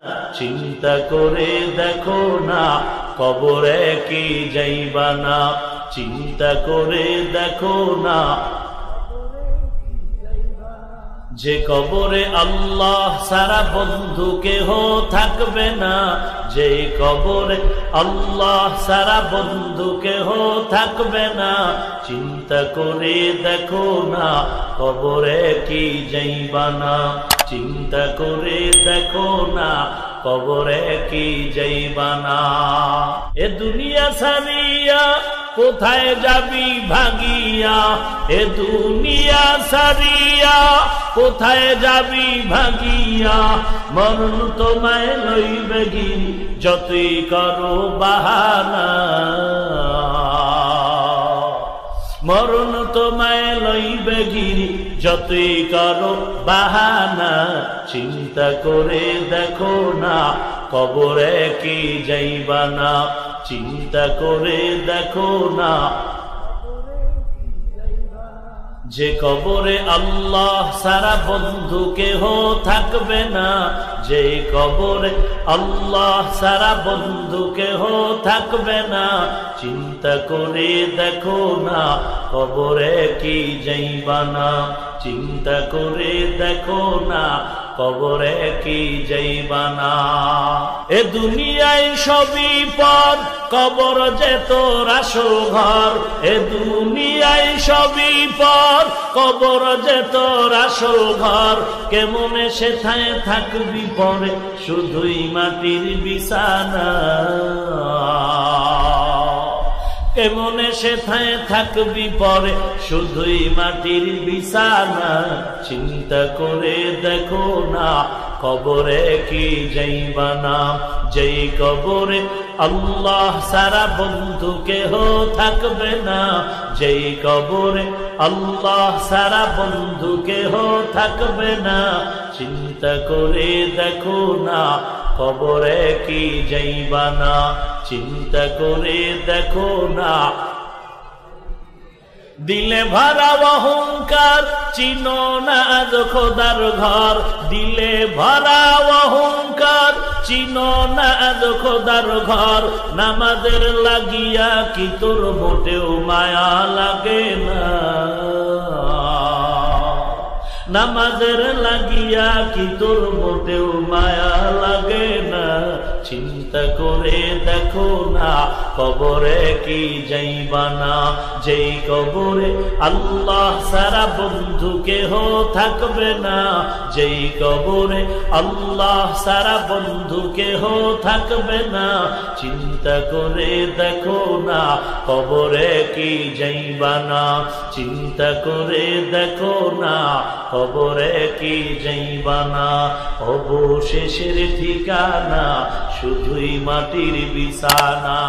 চিন্তা করে দেখো না কবরে কি যাইবা না, চিন্তা করে দেখো না যে কবরে আল্লাহ সারা বন্ধু কেহ থাকবে না, যে কবরে আল্লাহ সারা বন্ধু কেহ থাকবে না। চিন্তা করে দেখো না কবরে কি যাইবা না, চিন্তা করে দেখো না কবরে কি যাইবা না। এ দুনিয়া সারিয়া কোথায় যাবি ভাগিয়া, এ দুনিয়া সারিয়া কোথায় যাবি ভাগিয়া। মরণ তোমায় লইবে গিরি যতই করো বাহানা, মরণ তোমায় লইবে গিরি যতই করো বাহানা। চিন্তা করে দেখো না কবরে কি যাইবা না, চিন্তা করে দেখো না যে কবরে আল্লাহ সারা বন্ধু কেহ থাকবে না, যে কবরে আল্লাহ সারা বন্ধু কেহ থাকবে না। চিন্তা করে দেখো না কবরে কি যাইবা না, চিন্তা করে দেখো না কবরে কি যাইবা না। এ দুনিয়ায় সবই পর কবর যে তোর আসল ঘর, এ দুনিয়ায় সবই পর কবর যে তোর আসল ঘর। কেমনে সেথায় থাকবি পরে শুধুই মাটির বিছানা, কেমনে সেথায় থাকবি পরে শুধুই মাটির বিছানা। চিন্তা করে দেখো না কবরে কি যাইবা না, যেই কবরে আল্লাহ সারা বন্ধু কেহ থাকবে না, যেই কবরে আল্লাহ সারা বন্ধু কেহ থাকবে না। চিন্তা করে দেখো না কবরে কি যাইবা না, চিন্তা করে দেখো না। দিলে ভরা অহংকার চিনো না আজ খোদার ঘর, দিলে ভরা অহংকার চিনো না আজ খোদার ঘর। নামাজের লাগিয়া কি তোর মোটেও মায়া লাগে না, নামাজের লাগিয়া কি তোর মোটেও মায়া লাগে না। চিন্তা করে দেখো না কবরে কি যাইবা না, যেই কবরে আল্লাহ সারা বন্ধু কেহ থাকবে না, যেই কবরে আল্লাহ সারা বন্ধু কেহ থাকবে না। চিন্তা করে দেখো না কবরে কি যাইবা না, চিন্তা করে দেখো না কবরে কি যাইবা না। অবশেষের ঠিকানা শুধুই মাটির বিছানা।